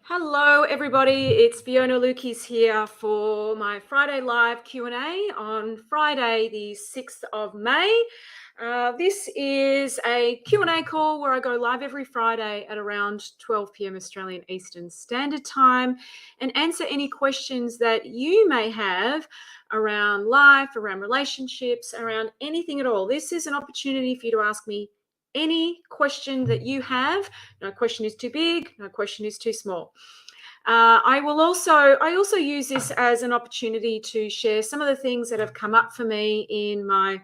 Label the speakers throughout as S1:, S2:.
S1: Hello, everybody. It's Fiona Lukis here for my Friday live Q&A on Friday, the 6th of May. This is a Q&A call where I go live every Friday at around 12 p.m. Australian Eastern Standard Time and answer any questions that you may have around life, around relationships, around anything at all. This is an opportunity for you to ask me any question that you have. No question is too big, no question is too small. I also use this as an opportunity to share some of the things that have come up for me in my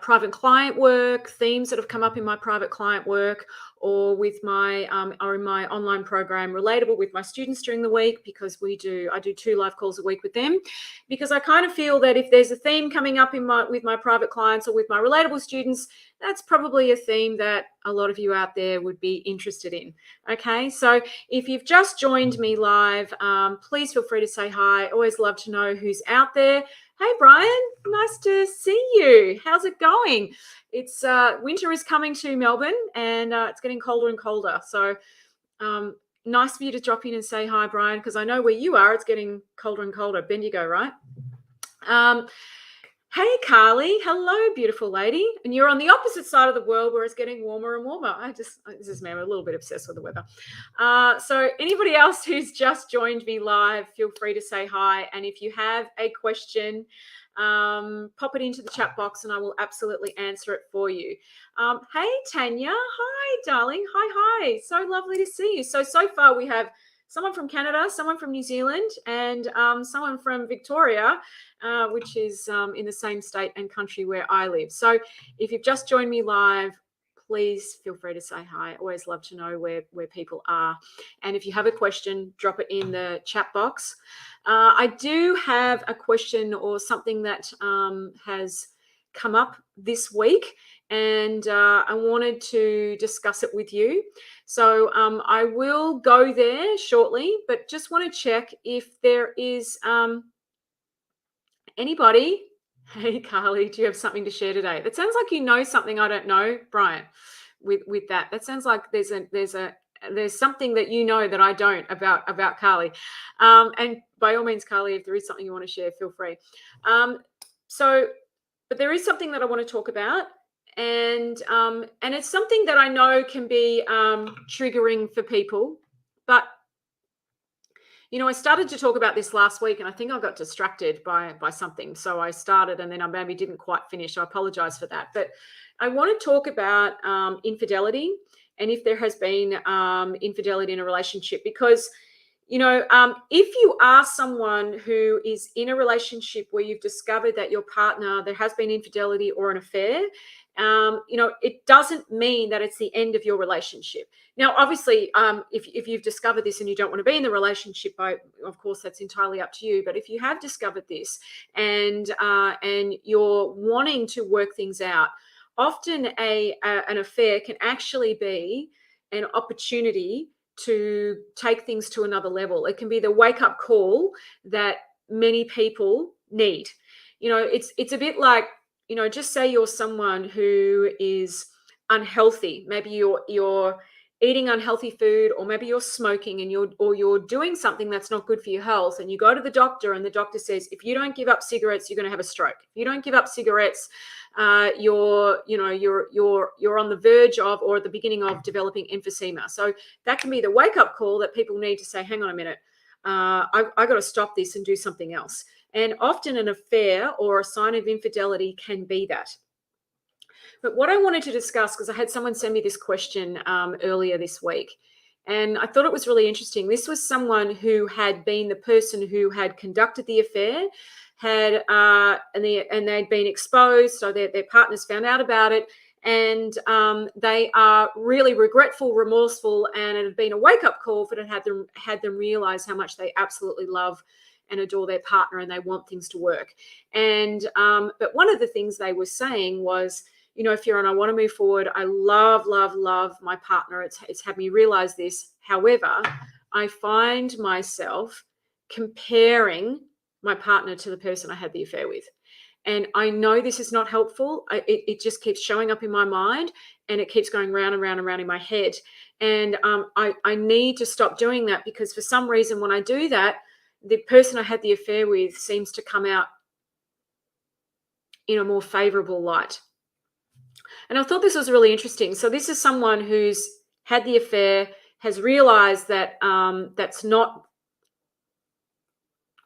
S1: private client work, themes that have come up in my private client work, or with my or in my online program, relatable with my students during the week, because I do 2 live calls a week with them, because I kind of feel that if there's a theme coming up with my private clients or with my relatable students, that's probably a theme that a lot of you out there would be interested in. Okay, so if you've just joined me live, please feel free to say hi. Always love to know who's out there. Hey, Brian, nice to see you. How's it going? It's winter is coming to Melbourne, and it's getting colder and colder. So nice for you to drop in and say hi, Brian, because I know where you are, it's getting colder and colder. Bendigo, right? Hey, Carly. Hello, beautiful lady. And you're on the opposite side of the world where it's getting warmer and warmer. This is me. I'm a little bit obsessed with the weather. So anybody else who's just joined me live, feel free to say hi. And if you have a question, pop it into the chat box and I will absolutely answer it for you. Hey, Tanya. Hi, darling. Hi. So lovely to see you. So far we have someone from Canada, someone from New Zealand, and someone from Victoria, which is in the same state and country where I live. So if you've just joined me live, please feel free to say hi. I always love to know where people are. And if you have a question, drop it in the chat box. I do have a question or something that has come up this week, and I wanted to discuss it with you. So I will go there shortly, but just want to check if there is anybody. Hey, Carly, do you have something to share today? That sounds like you know something I don't know, Brian. With that, that sounds like there's something that you know that I don't about Carly. And by all means, Carly, if there is something you want to share, feel free. But there is something that I want to talk about, and it's something that I know can be triggering for people. But I started to talk about this last week, and I think I got distracted by something. So I started, and then I maybe didn't quite finish. So I apologize for that. But I want to talk about infidelity, and if there has been infidelity in a relationship, because if you are someone who is in a relationship where you've discovered that your partner, there has been infidelity or an affair, it doesn't mean that it's the end of your relationship. Now, obviously, if you've discovered this and you don't want to be in the relationship, of course, that's entirely up to you. But if you have discovered this and you're wanting to work things out, often an affair can actually be an opportunity to take things to another level. It can be the wake-up call that many people need. It's a bit like, just say you're someone who is unhealthy. Maybe you're eating unhealthy food, or maybe you're smoking and you're doing something that's not good for your health, and you go to the doctor and the doctor says, if you don't give up cigarettes, you're going to have a stroke. If you don't give up cigarettes, you're on the verge of, or at the beginning of, developing emphysema. So that can be the wake-up call that people need to say, hang on a minute, I got to stop this and do something else. And often an affair or a sign of infidelity can be that. But what I wanted to discuss, because I had someone send me this question earlier this week, and I thought it was really interesting. This was someone who had been the person who had conducted the affair, and they'd been exposed, so their partners found out about it, and they are really regretful, remorseful, and it had been a wake-up call that had them realize how much they absolutely love and adore their partner, and they want things to work. And but one of the things they were saying was, Fiona, I want to move forward. I love my partner. It's had me realize this. However, I find myself comparing my partner to the person I had the affair with. And I know this is not helpful. It just keeps showing up in my mind, and it keeps going round and round and round in my head. And I need to stop doing that, because for some reason when I do that, the person I had the affair with seems to come out in a more favorable light. And I thought this was really interesting. So this is someone who's had the affair, has realized that that's not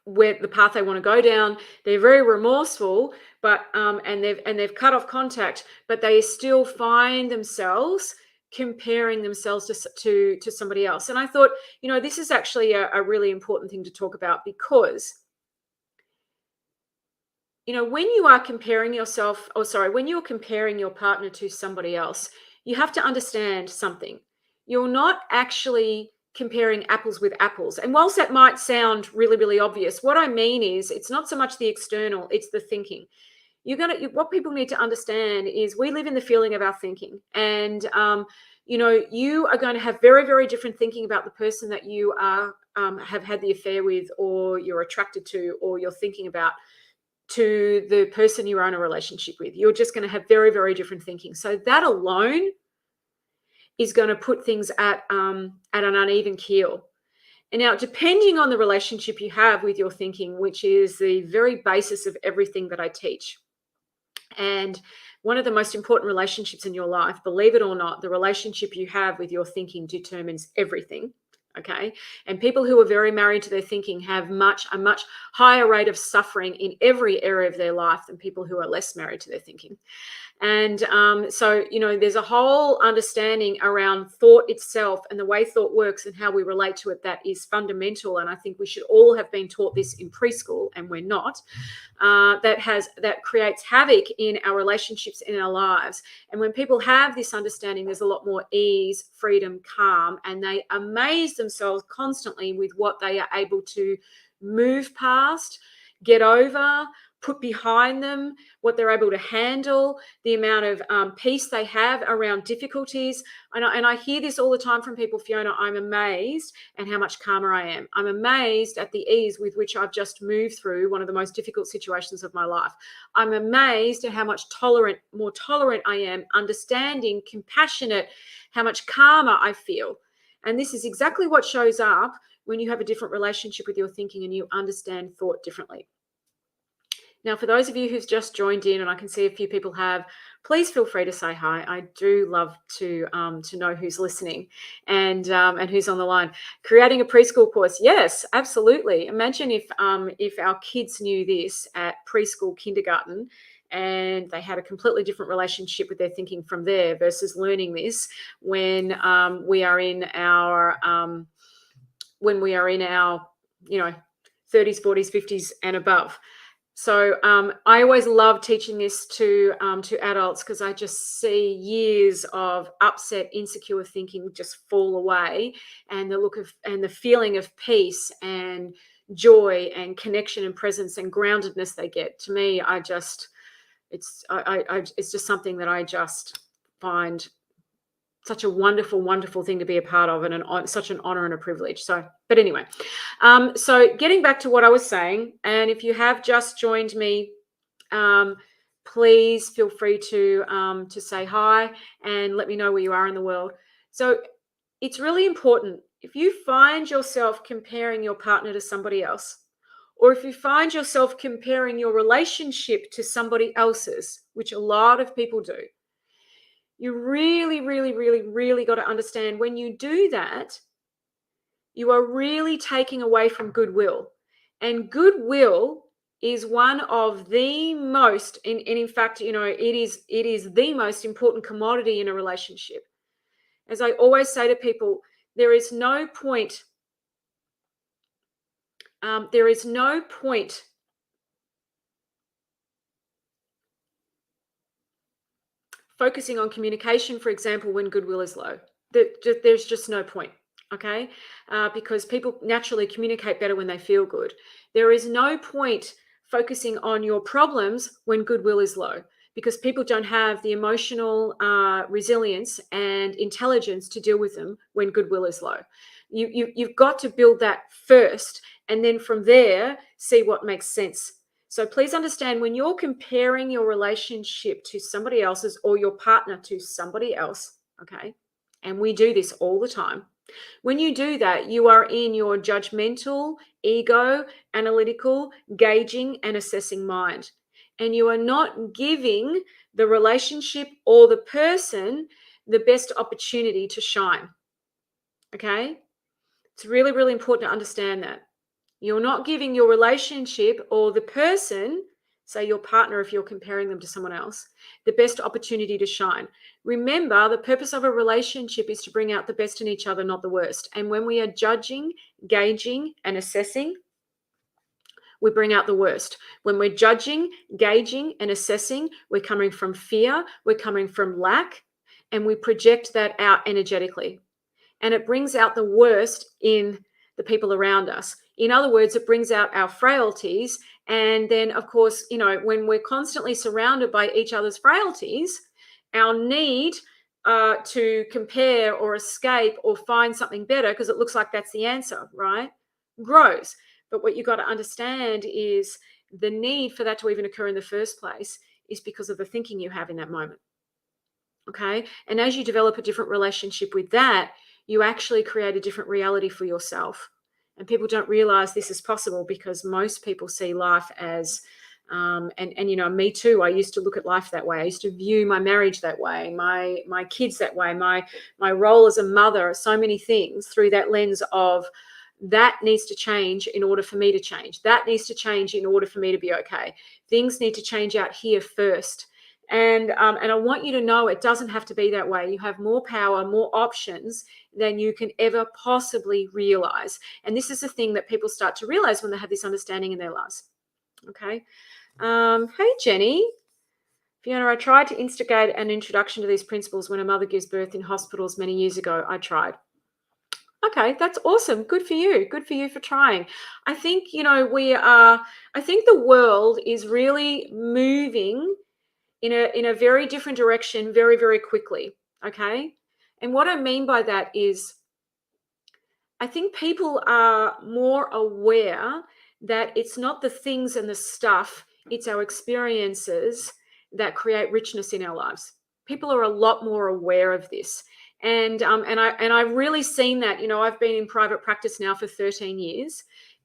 S1: where the path they want to go down. They're very remorseful, but and they've cut off contact, but they still find themselves comparing themselves to somebody else. And I thought, this is actually a really important thing to talk about, because when you are comparing yourself, when you're comparing your partner to somebody else, you have to understand something. You're not actually comparing apples with apples. And whilst that might sound really, really obvious, what I mean is it's not so much the external, it's the thinking. What people need to understand is we live in the feeling of our thinking. And, you are going to have very, very different thinking about the person that you are have had the affair with, or you're attracted to, or you're thinking about, to the person you are in a relationship with. You're just going to have very, very different thinking. So that alone is going to put things at an uneven keel. And now, depending on the relationship you have with your thinking, which is the very basis of everything that I teach, and one of the most important relationships in your life, believe it or not, the relationship you have with your thinking determines everything. Okay. And people who are very married to their thinking have a much higher rate of suffering in every area of their life than people who are less married to their thinking. And so, there's a whole understanding around thought itself and the way thought works and how we relate to it that is fundamental. And I think we should all have been taught this in preschool, and we're not. That creates havoc in our relationships, in our lives. And when people have this understanding, there's a lot more ease, freedom, calm, and they amaze themselves constantly with what they are able to move past, get over, put behind them, what they're able to handle, the amount of peace they have around difficulties. And I hear this all the time from people, Fiona, I'm amazed at how much calmer I am. I'm amazed at the ease with which I've just moved through one of the most difficult situations of my life. I'm amazed at how much more tolerant I am, understanding, compassionate, how much calmer I feel. And this is exactly what shows up when you have a different relationship with your thinking and you understand thought differently. Now, for those of you who've just joined in, and I can see a few people have, please feel free to say hi. I do love to know who's listening and who's on the line. Creating a preschool course, yes, absolutely. Imagine if our kids knew this at preschool, kindergarten, and they had a completely different relationship with their thinking from there versus learning this when we are in our 30s, 40s, 50s, and above. So I always love teaching this to adults, because I just see years of upset, insecure thinking just fall away, and the feeling of peace and joy and connection and presence and groundedness they get. To me, it's just something that I just find such a wonderful, wonderful thing to be a part of, and such an honor and a privilege. So, but anyway, so getting back to what I was saying, and if you have just joined me, please feel free to say hi and let me know where you are in the world. So it's really important, if you find yourself comparing your partner to somebody else, or if you find yourself comparing your relationship to somebody else's, which a lot of people do, you really, really, really, really got to understand, when you do that, you are really taking away from goodwill. And goodwill is one of the most, and in fact, it is the most important commodity in a relationship. As I always say to people, there is no point focusing on communication, for example, when goodwill is low. There's just no point, okay? Because people naturally communicate better when they feel good. There is no point focusing on your problems when goodwill is low, because people don't have the emotional resilience and intelligence to deal with them when goodwill is low. You've got to build that first, and then from there, see what makes sense. So please understand, when you're comparing your relationship to somebody else's or your partner to somebody else, okay, and we do this all the time. When you do that, you are in your judgmental, ego, analytical, gauging, and assessing mind. And you are not giving the relationship or the person the best opportunity to shine. Okay? It's really, really important to understand that. You're not giving your relationship or the person, say your partner, if you're comparing them to someone else, the best opportunity to shine. Remember, the purpose of a relationship is to bring out the best in each other, not the worst. And when we are judging, gauging, and assessing, we bring out the worst. When we're judging, gauging, and assessing, we're coming from fear, we're coming from lack, and we project that out energetically. And it brings out the worst in the people around us. In other words, it brings out our frailties. And then, of course, when we're constantly surrounded by each other's frailties, our need to compare or escape or find something better, because it looks like that's the answer, right, grows. But what you've got to understand is the need for that to even occur in the first place is because of the thinking you have in that moment. Okay. And as you develop a different relationship with that, you actually create a different reality for yourself. And people don't realize this is possible because most people see life as, me too. I used to look at life that way. I used to view my marriage that way, my kids that way, my role as a mother, so many things through that lens of that needs to change in order for me to change. That needs to change in order for me to be okay. Things need to change out here first. And I want you to know it doesn't have to be that way. You have more power, more options than you can ever possibly realize. And this is the thing that people start to realize when they have this understanding in their lives. Okay. Hey, Jenny. Fiona, I tried to instigate an introduction to these principles when a mother gives birth in hospitals many years ago. I tried. Okay, that's awesome. Good for you. Good for you for trying. I think, I think the world is really moving in a very different direction very, very quickly. Okay. And what I mean by that is I think people are more aware that it's not the things and the stuff, it's our experiences that create richness in our lives. People are a lot more aware of this. And I've really seen that. I've been in private practice now for 13 years,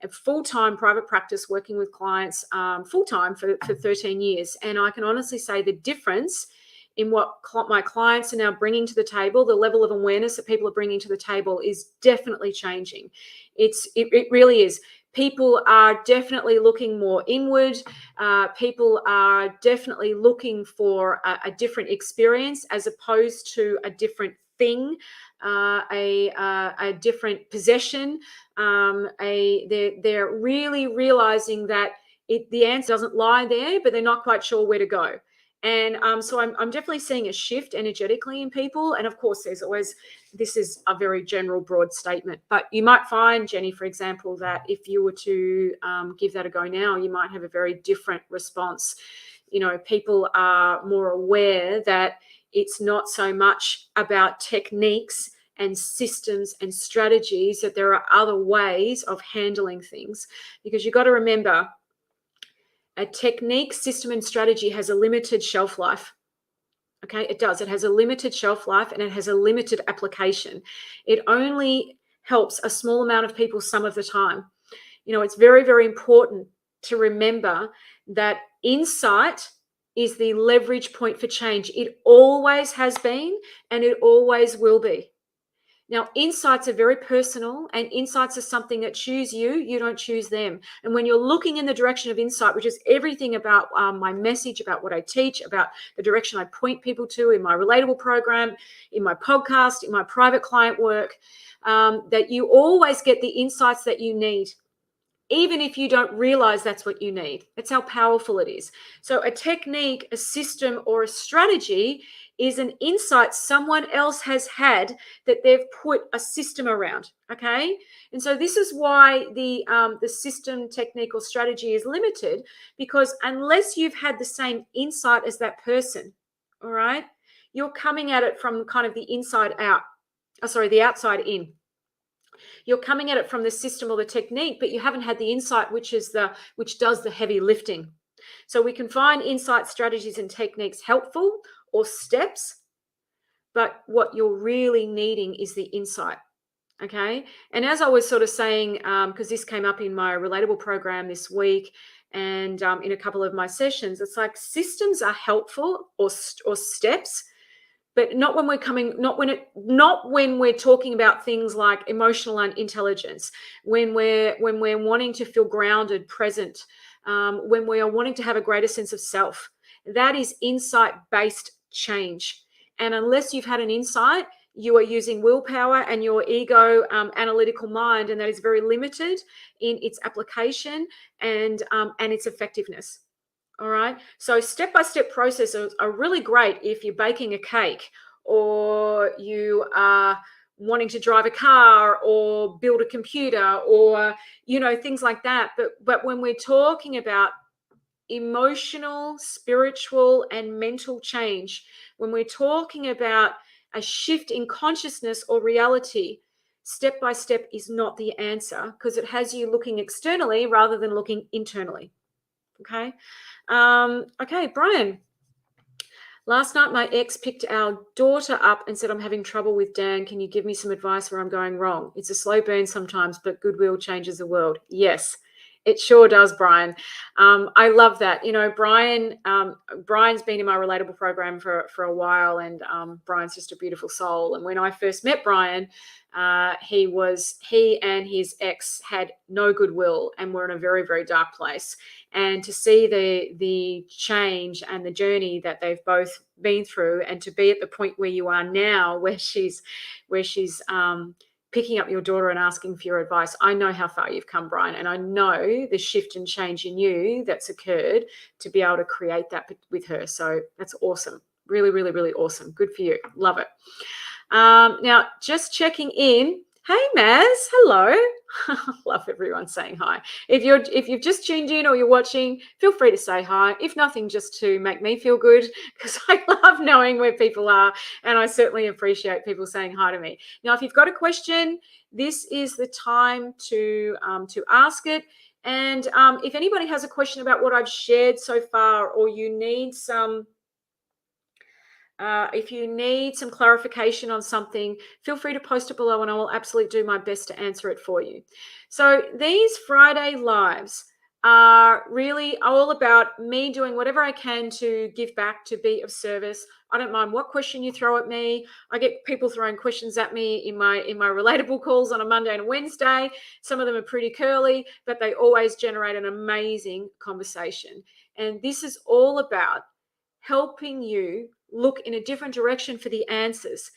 S1: full-time private practice, working with clients full-time for 13 years. And I can honestly say the difference in what my clients are now bringing to the table, the level of awareness that people are bringing to the table is definitely changing. It really is. People are definitely looking more inward. People are definitely looking for a different experience as opposed to a different thing, a different possession. They're really realizing that the answer doesn't lie there, but they're not quite sure where to go. And so I'm definitely seeing a shift energetically in people. And of course, this is a very general, broad statement. But you might find, Jenny, for example, that if you were to give that a go now, you might have a very different response. People are more aware that it's not so much about techniques and systems and strategies, that there are other ways of handling things. Because you've got to remember, a technique, system, and strategy has a limited shelf life. Okay, it does. It has a limited shelf life and it has a limited application. It only helps a small amount of people some of the time. It's very, very important to remember that insight is the leverage point for change. It always has been and it always will be. Now, insights are very personal, and insights are something that choose you. You don't choose them. And when you're looking in the direction of insight, which is everything about my message, about what I teach, about the direction I point people to in my relatable program, in my podcast, in my private client work, that you always get the insights that you need, even if you don't realize that's what you need. That's how powerful it is. So a technique, a system, or a strategy is an insight someone else has had that they've put a system around, okay? And so this is why the system, technique, or strategy is limited, because unless you've had the same insight as that person, all right, you're coming at it from kind of the inside out, the outside in. You're coming at it from the system or the technique, but you haven't had the insight, which does the heavy lifting. So we can find insight, strategies, and techniques helpful, or steps, but what you're really needing is the insight. Okay. And as I was sort of saying, because this came up in my relatable program this week and in a couple of my sessions, it's like systems are helpful, or steps, but not when we're talking about things like emotional intelligence, when we're wanting to feel grounded, present, when we are wanting to have a greater sense of self. That is insight-based change. And unless you've had an insight, you are using willpower and your ego analytical mind, and that is very limited in its application and its effectiveness. All right. So step-by-step processes are really great if you're baking a cake, or you are wanting to drive a car or build a computer, or, things like that. But when we're talking about emotional, spiritual, and mental change, when we're talking about a shift in consciousness or reality, step by step is not the answer, because it has you looking externally rather than looking internally. Okay. Okay, Brian. Last night, my ex picked our daughter up and said, I'm having trouble with Dan. Can you give me some advice where I'm going wrong? It's a slow burn sometimes, but goodwill changes the world. Yes, it sure does, Brian. I love that. Brian's been in my relatable program for a while, and Brian's just a beautiful soul. And when I first met Brian, he and his ex had no goodwill and were in a very, very dark place. And to see the change and the journey that they've both been through, and to be at the point where you are now, where she's picking up your daughter and asking for your advice. I know how far you've come, Brian, and I know the shift and change in you that's occurred to be able to create that with her. So that's awesome. Really, really, really awesome. Good for you. Love it. Now, just checking in. Hey, Maz. Hello. Love everyone saying hi. If you've just tuned in or you're watching, feel free to say hi. If nothing, just to make me feel good, because I love knowing where people are, and I certainly appreciate people saying hi to me. Now, if you've got a question, this is the time to ask it. And if anybody has a question about what I've shared so far, or you need some if you need some clarification on something, feel free to post it below, and I will absolutely do my best to answer it for you. So these Friday lives are really all about me doing whatever I can to give back, to be of service. I don't mind what question you throw at me. I get people throwing questions at me in my relatable calls on a Monday and a Wednesday. Some of them are pretty curly, but they always generate an amazing conversation. And this is all about helping you look in a different direction for the answers.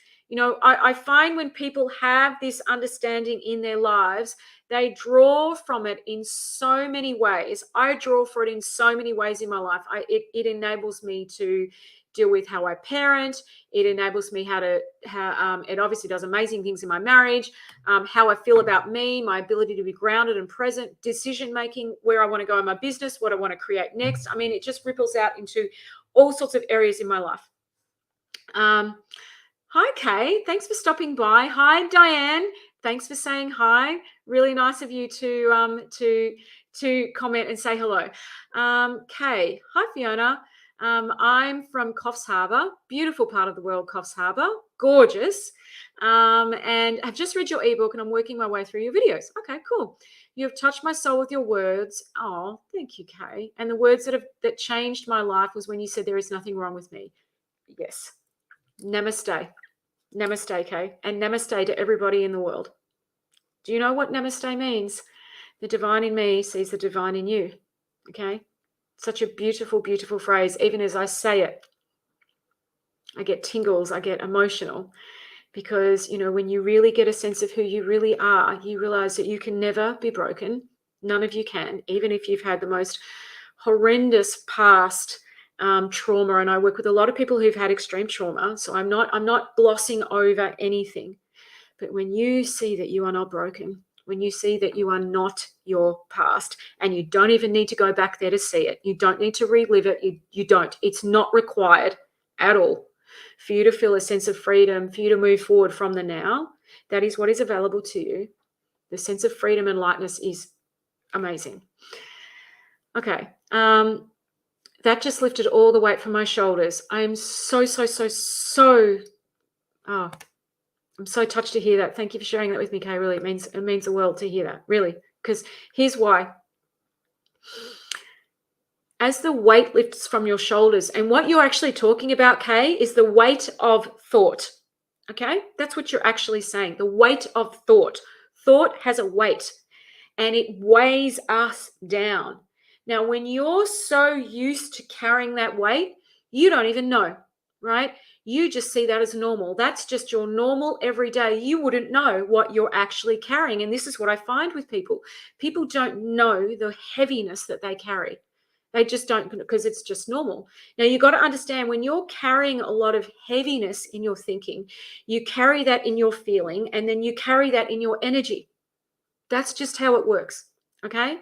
S1: I find when people have this understanding in their lives, they draw from it in so many ways. I draw for it in so many ways in my life. It enables me to deal with how I parent. It enables me how it obviously does amazing things in my marriage, how I feel about me, my ability to be grounded and present, decision making, where I want to go in my business, what I want to create next. I mean, it just ripples out into all sorts of areas in my life. Hi, Kay. Thanks for stopping by. Hi, Diane. Thanks for saying hi. Really nice of you to comment and say hello. Kay. Hi, Fiona. I'm from Coffs Harbour, beautiful part of the world, Coffs Harbour, gorgeous. And I've just read your ebook and I'm working my way through your videos. Okay, cool. You've touched my soul with your words. Oh, thank you, Kay. And the words that changed my life was when you said there is nothing wrong with me. Yes. Namaste. Namaste, Kay. And namaste to everybody in the world. Do you know what namaste means? The divine in me sees the divine in you. Okay? Such a beautiful, beautiful phrase. Even as I say it, I get tingles, I get emotional, because, when you really get a sense of who you really are, you realize that you can never be broken. None of you can, even if you've had the most horrendous past trauma. And I work with a lot of people who've had extreme trauma. So I'm not glossing over anything. But when you see that you are not broken, when you see that you are not your past, and you don't even need to go back there to see it, you don't need to relive it, you don't. It's not required at all for you to feel a sense of freedom, for you to move forward from the now. That is what is available to you. The sense of freedom and lightness is amazing. Okay. That just lifted all the weight from my shoulders. I am so, oh, I'm so touched to hear that. Thank you for sharing that with me, Kay. Really, it means the world to hear that, really. Because here's why. As the weight lifts from your shoulders, and what you're actually talking about, Kay, is the weight of thought. Okay? That's what you're actually saying. The weight of thought. Thought has a weight, and it weighs us down. Now, when you're so used to carrying that weight, you don't even know, right? You just see that as normal. That's just your normal everyday. You wouldn't know what you're actually carrying. And this is what I find with people. People don't know the heaviness that they carry. They just don't, because it's just normal. Now, you've got to understand, when you're carrying a lot of heaviness in your thinking, you carry that in your feeling, and then you carry that in your energy. That's just how it works. Okay.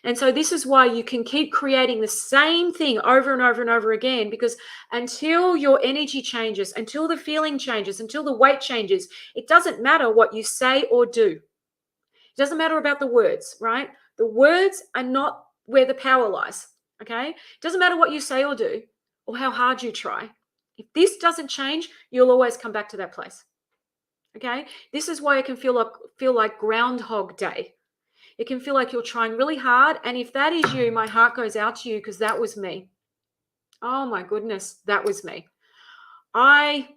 S1: And so this is why you can keep creating the same thing over and over and over again, because until your energy changes, until the feeling changes, until the weight changes, it doesn't matter what you say or do. It doesn't matter about the words, right? The words are not where the power lies. Okay. It doesn't matter what you say or do or how hard you try. If this doesn't change, you'll always come back to that place. Okay. This is why it can feel like Groundhog Day. It can feel like you're trying really hard. And if that is you, my heart goes out to you, because that was me. Oh my goodness, that was me. I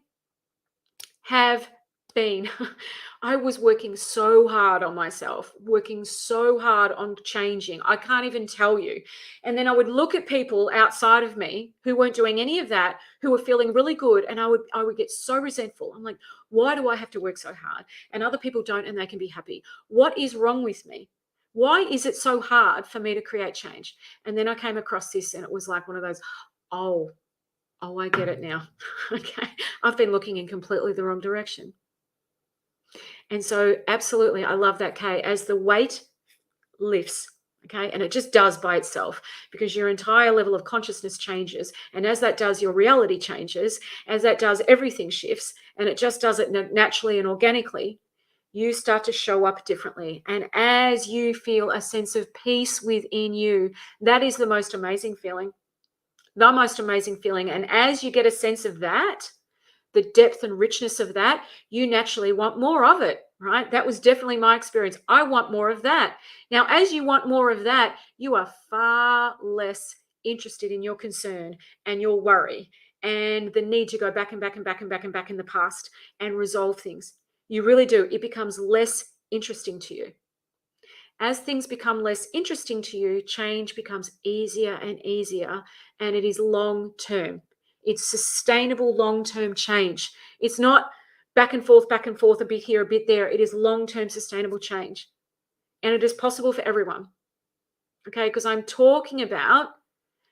S1: was working so hard on myself, working so hard on changing. I can't even tell you. And then I would look at people outside of me who weren't doing any of that, who were feeling really good. And I would get so resentful. I'm like, why do I have to work so hard? And other people don't, and they can be happy. What is wrong with me? Why is it so hard for me to create change? And then I came across this, and it was like one of those, oh, I get it now. Okay. I've been looking in completely the wrong direction. And so absolutely, I love that, Kay, as the weight lifts, okay, and it just does by itself, because your entire level of consciousness changes. And as that does, your reality changes. As that does, everything shifts, and it just does it naturally and organically. You start to show up differently. And as you feel a sense of peace within you, that is the most amazing feeling. The most amazing feeling. And as you get a sense of that, the depth and richness of that, you naturally want more of it, right? That was definitely my experience. I want more of that. Now, as you want more of that, you are far less interested in your concern and your worry and the need to go back and back and back and back and back in the past and resolve things. You really do. It becomes less interesting to you. As things become less interesting to you, change becomes easier and easier, and it is long term. It's sustainable long-term change. It's not back and forth, a bit here, a bit there. It is long-term sustainable change. And it is possible for everyone. Okay, because I'm talking about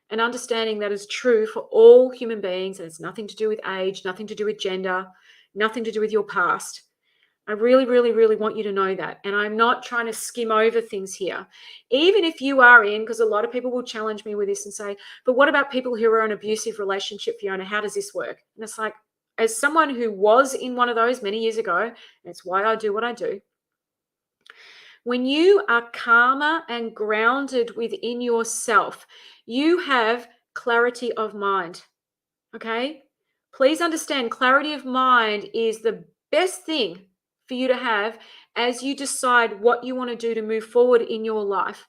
S1: an understanding that is true for all human beings, and it's nothing to do with age, nothing to do with gender, nothing to do with your past. I really, really, really want you to know that. And I'm not trying to skim over things here. Even if you are in, because a lot of people will challenge me with this and say, but what about people who are in an abusive relationship, Fiona? How does this work? And it's like, as someone who was in one of those many years ago, and it's why I do what I do. When you are calmer and grounded within yourself, you have clarity of mind. Okay? Please understand, clarity of mind is the best thing for you to have as you decide what you want to do to move forward in your life.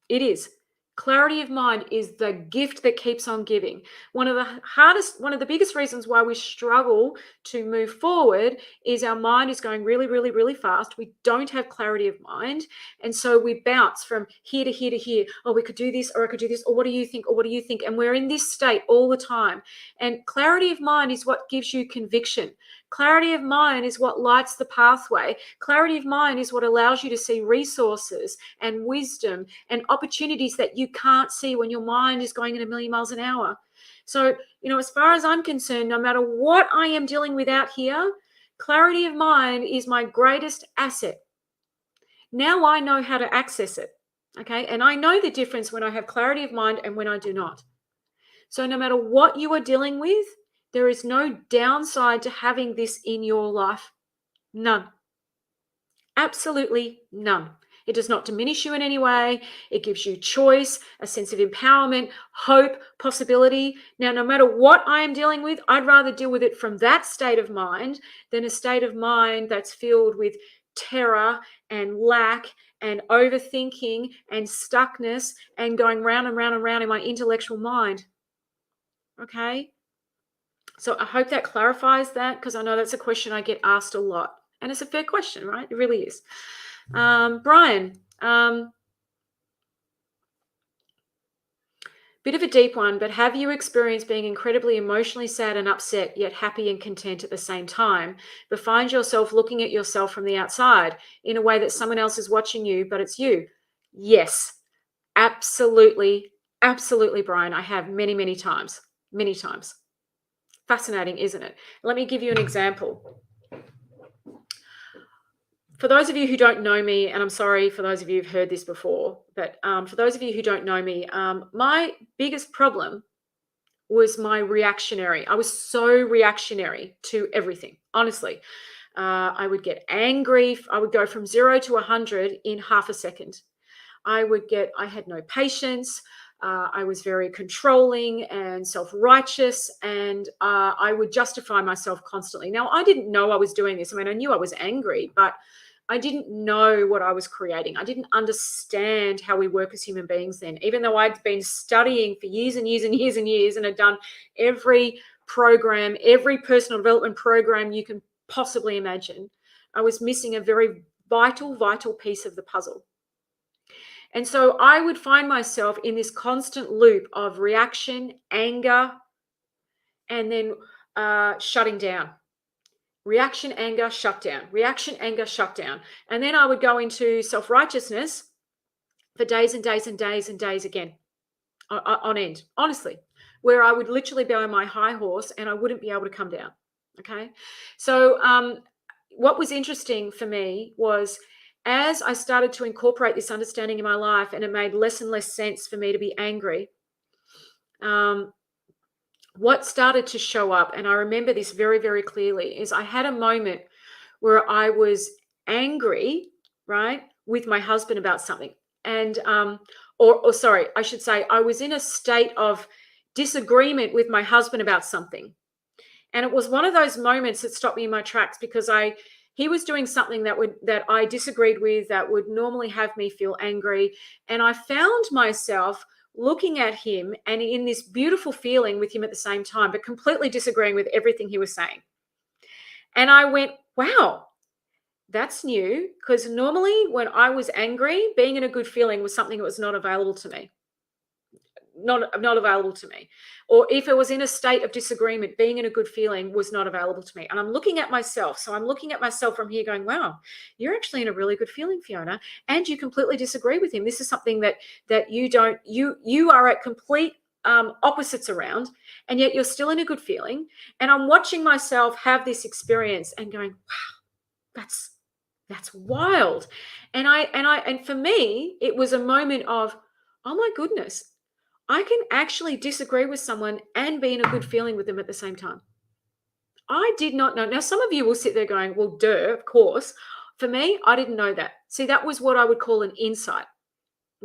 S1: It is. Clarity of mind is the gift that keeps on giving. One of the biggest reasons why we struggle to move forward is our mind is going really, really, really fast. We don't have clarity of mind. And so we bounce from here to here to here. Oh, we could do this, or I could do this, or what do you think, or what do you think? And we're in this state all the time. And clarity of mind is what gives you conviction. Clarity of mind is what lights the pathway. Clarity of mind is what allows you to see resources and wisdom and opportunities that you can't see when your mind is going at 1,000,000 miles an hour. So, as far as I'm concerned, no matter what I am dealing with out here, clarity of mind is my greatest asset. Now I know how to access it, okay? And I know the difference when I have clarity of mind and when I do not. So no matter what you are dealing with, there is no downside to having this in your life. None. Absolutely none. It does not diminish you in any way. It gives you choice, a sense of empowerment, hope, possibility. Now, no matter what I am dealing with, I'd rather deal with it from that state of mind than a state of mind that's filled with terror and lack and overthinking and stuckness and going round and round and round in my intellectual mind. Okay? So I hope that clarifies that, because I know that's a question I get asked a lot. And it's a fair question, right? It really is. Brian, bit of a deep one, but have you experienced being incredibly emotionally sad and upset, yet happy and content at the same time, but find yourself looking at yourself from the outside in a way that someone else is watching you, but it's you? Yes, absolutely. Absolutely, Brian. I have many, many times. Many times. Fascinating, isn't it? Let me give you an example. For those of you who don't know me, and I'm sorry for those of you who've heard this before, but for those of you who don't know me, my biggest problem was my reactionary. I was so reactionary to everything, honestly. I would get angry. I would go from 0 to 100 in half a second. I had no patience. I was very controlling and self-righteous, and I would justify myself constantly. Now, I didn't know I was doing this. I mean, I knew I was angry, but I didn't know what I was creating. I didn't understand how we work as human beings then, even though I'd been studying for years and years and years and years and had done every program, every personal development program you can possibly imagine. I was missing a very vital, vital piece of the puzzle. And so I would find myself in this constant loop of reaction, anger, and then shutting down. Reaction, anger, shut down. Reaction, anger, shut down. And then I would go into self-righteousness for days and days and days and days again on end, honestly, where I would literally be on my high horse and I wouldn't be able to come down. Okay. So what was interesting for me was, as I started to incorporate this understanding in my life, and it made less and less sense for me to be angry, what started to show up, and I remember this very, very clearly, is I had a moment where I was angry, right, with my husband about something. And, or sorry, I should say, I was in a state of disagreement with my husband about something. And it was one of those moments that stopped me in my tracks, because he was doing something that I disagreed with, that would normally have me feel angry. And I found myself looking at him and in this beautiful feeling with him at the same time, but completely disagreeing with everything he was saying. And I went, wow, that's new, because normally when I was angry, being in a good feeling was something that was not available to me. Not available to me. Or if it was in a state of disagreement, being in a good feeling was not available to me. And I'm looking at myself. So I'm looking at myself from here going, wow, you're actually in a really good feeling, Fiona, and you completely disagree with him. This is something that you are at complete opposites around, and yet you're still in a good feeling. And I'm watching myself have this experience and going, wow, that's wild. And for me, it was a moment of, oh my goodness, I can actually disagree with someone and be in a good feeling with them at the same time. I did not know. Now, some of you will sit there going, well, duh, of course. For me, I didn't know that. See, that was what I would call an insight.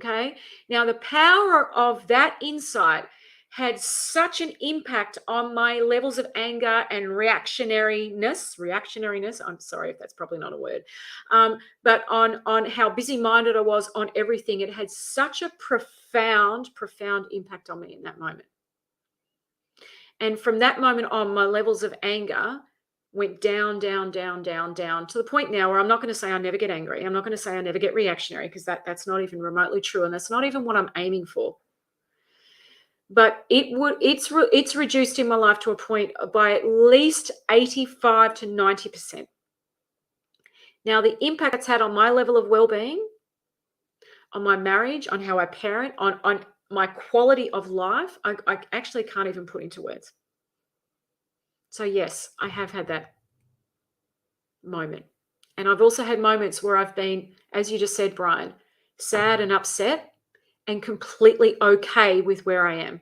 S1: Okay. Now, the power of that insight had such an impact on my levels of anger and reactionariness. I'm sorry if that's probably not a word, but on how busy-minded I was on everything. It had such a profound impact on me in that moment. And from that moment on, my levels of anger went down, down, down, down, down, to the point now where I'm not going to say I never get angry. I'm not going to say I never get reactionary, because that's not even remotely true, and that's not even what I'm aiming for. But it's reduced in my life to a point by at least 85 to 90%. Now, the impact it's had on my level of well-being, on my marriage, on how I parent, on my quality of life, I actually can't even put into words. So yes, I have had that moment. And I've also had moments where I've been, as you just said, Brian, sad and upset and completely okay with where I am.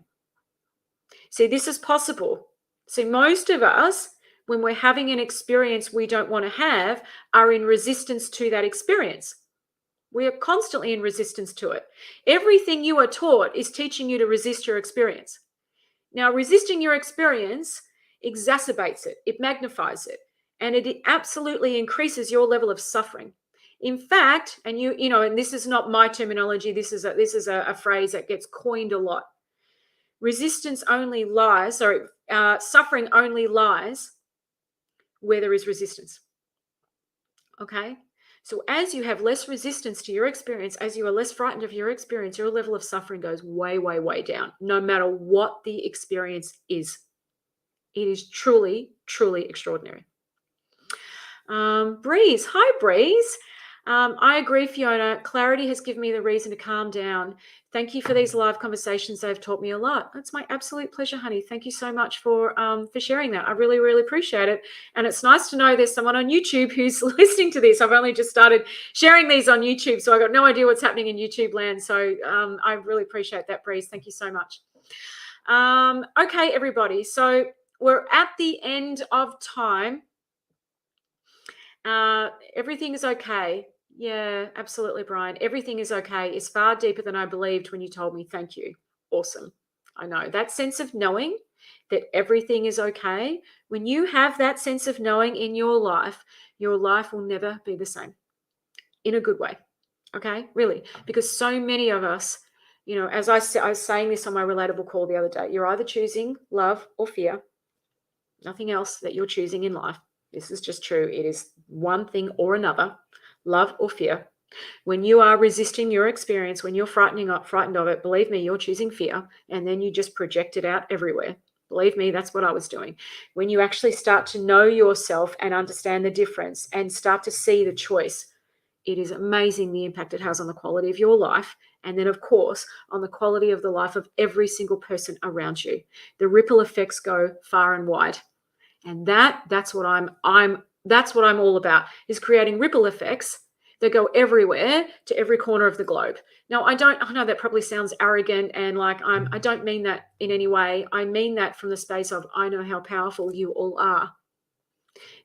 S1: See, this is possible. See, most of us, when we're having an experience we don't want to have, are in resistance to that experience. We are constantly in resistance to it. Everything you are taught is teaching you to resist your experience. Now, resisting your experience exacerbates it, it magnifies it, and it absolutely increases your level of suffering. In fact, and and this is not my terminology, this is a phrase that gets coined a lot. Suffering only lies where there is resistance. Okay? So as you have less resistance to your experience, as you are less frightened of your experience, your level of suffering goes way, way, way down, no matter what the experience is. It is truly, truly extraordinary. Breeze. Hi, Breeze. I agree, Fiona. Clarity has given me the reason to calm down. Thank you for these live conversations. They've taught me a lot. It's my absolute pleasure, honey. Thank you so much for sharing that. I really, really appreciate it. And it's nice to know there's someone on YouTube who's listening to this. I've only just started sharing these on YouTube, so I've got no idea what's happening in YouTube land. So I really appreciate that, Breeze. Thank you so much. Okay, everybody. So we're at the end of time. Everything is okay. Yeah, absolutely, Brian. Everything is okay. It's far deeper than I believed when you told me. Thank you. Awesome. I know that sense of knowing that everything is okay. When you have that sense of knowing in your life will never be the same in a good way. Okay, really, because so many of us, as I was saying this on my relatable call the other day, you're either choosing love or fear. Nothing else that you're choosing in life. This is just true. It is one thing or another, love or fear. When you are resisting your experience, when you're frightened of it, believe me, you're choosing fear, and then you just project it out everywhere. Believe me, that's what I was doing. When you actually start to know yourself and understand the difference and start to see the choice, it is amazing the impact it has on the quality of your life, and then, of course, on the quality of the life of every single person around you. The ripple effects go far and wide. And that's what I'm all about, is creating ripple effects that go everywhere to every corner of the globe. Now, I know that probably sounds arrogant and like I don't mean that in any way. I mean that from the space of I know how powerful you all are.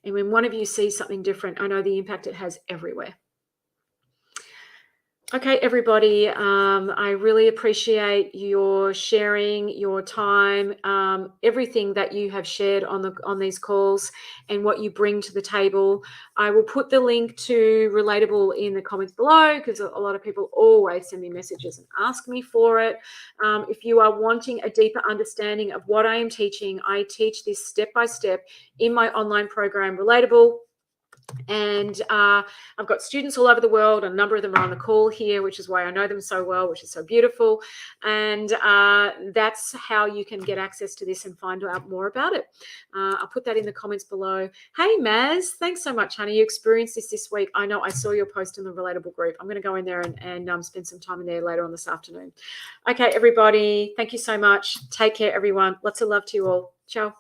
S1: And when one of you sees something different, I know the impact it has everywhere. Okay, everybody, I really appreciate your sharing, your time, everything that you have shared on these calls and what you bring to the table. I will put the link to Relatable in the comments below, because a lot of people always send me messages and ask me for it. If you are wanting a deeper understanding of what I am teaching, I teach this step by step in my online program, Relatable. And I've got students all over the world. A number of them are on the call here, which is why I know them so well, which is so beautiful. And that's how you can get access to this and find out more about it. I'll put that in the comments below. Hey, Maz, thanks so much, honey. You experienced this week. I know I saw your post in the Relatable group. I'm going to go in there and spend some time in there later on this afternoon. Okay, everybody, thank you so much. Take care, everyone. Lots of love to you all. Ciao.